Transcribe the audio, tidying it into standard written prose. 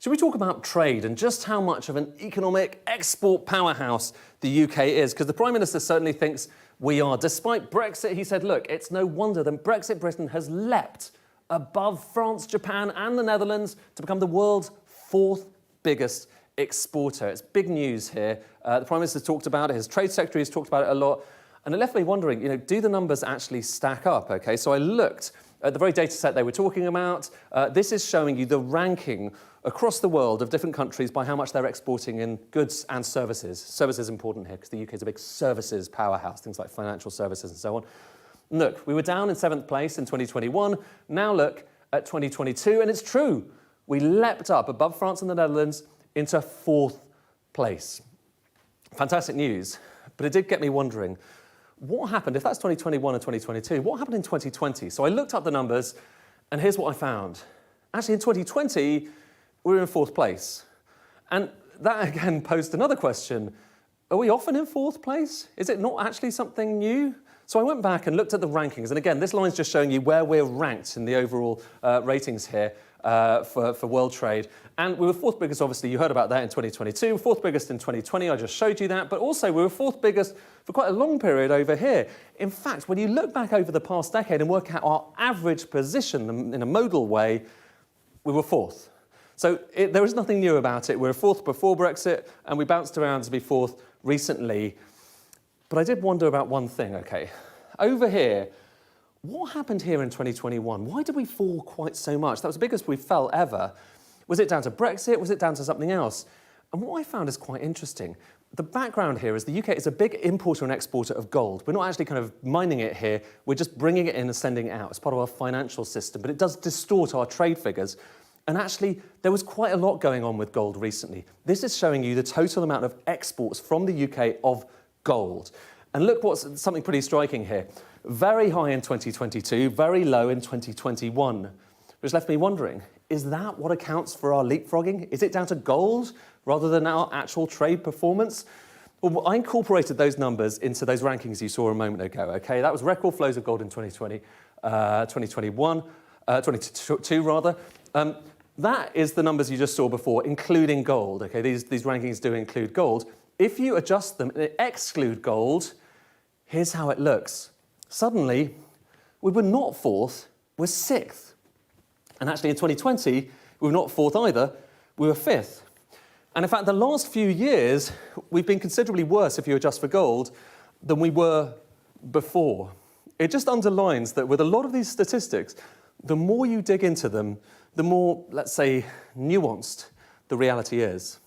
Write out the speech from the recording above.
Should we talk about trade and just how much of an economic export powerhouse the UK is? Because the Prime Minister certainly thinks we are. Despite Brexit, he said, look, it's no wonder that Brexit Britain has leapt above France, Japan and the Netherlands to become the world's fourth biggest exporter. It's big news here. The Prime Minister's talked about it, his Trade Secretary has talked about it a lot. And it left me wondering, do the numbers actually stack up? OK, so I looked at the very data set they were talking about. This is showing you the ranking across the world of different countries by how much they're exporting in goods and services. Services is important here because the UK is a big services powerhouse, things like financial services and so on. Look, we were down in 7th place in 2021. Now look at 2022, and it's true. We leapt up above France and the Netherlands into 4th place. Fantastic news, but it did get me wondering, what happened, if that's 2021 and 2022, what happened in 2020? So I looked up the numbers, and here's what I found. Actually, in 2020, we were in 4th place. And that, again, posed another question. Are we often in 4th place? Is it not actually something new? So I went back and looked at the rankings. And again, this line's just showing you where we're ranked in the overall ratings here for world trade. And we were 4th biggest, obviously, you heard about that in 2022, 4th biggest in 2020, I just showed you that, but also we were 4th biggest for quite a long period over here. In fact, when you look back over the past decade and work out our average position in a modal way, we were 4th. So there is nothing new about it. We were 4th before Brexit, and we bounced around to be 4th recently. But I did wonder about one thing, OK. Over here, what happened here in 2021? Why did we fall quite so much? That was the biggest we fell ever. Was it down to Brexit? Was it down to something else? And what I found is quite interesting. The background here is the UK is a big importer and exporter of gold. We're not actually kind of mining it here. We're just bringing it in and sending it out. It's part of our financial system, but it does distort our trade figures. And actually, there was quite a lot going on with gold recently. This is showing you the total amount of exports from the UK of gold. And look what's something pretty striking here. Very high in 2022, very low in 2021, which left me wondering, is that what accounts for our leapfrogging? Is it down to gold rather than our actual trade performance? Well, I incorporated those numbers into those rankings you saw a moment ago, OK? That was record flows of gold in 2020, 2021, 22 rather. That is the numbers you just saw before, including gold, OK? These rankings do include gold. If you adjust them and exclude gold, here's how it looks. Suddenly, we were not 4th, we're 6th. And actually in 2020, we were not 4th either, we were 5th. And in fact, the last few years, we've been considerably worse, if you adjust for gold, than we were before. It just underlines that with a lot of these statistics, the more you dig into them, the more, let's say, nuanced the reality is.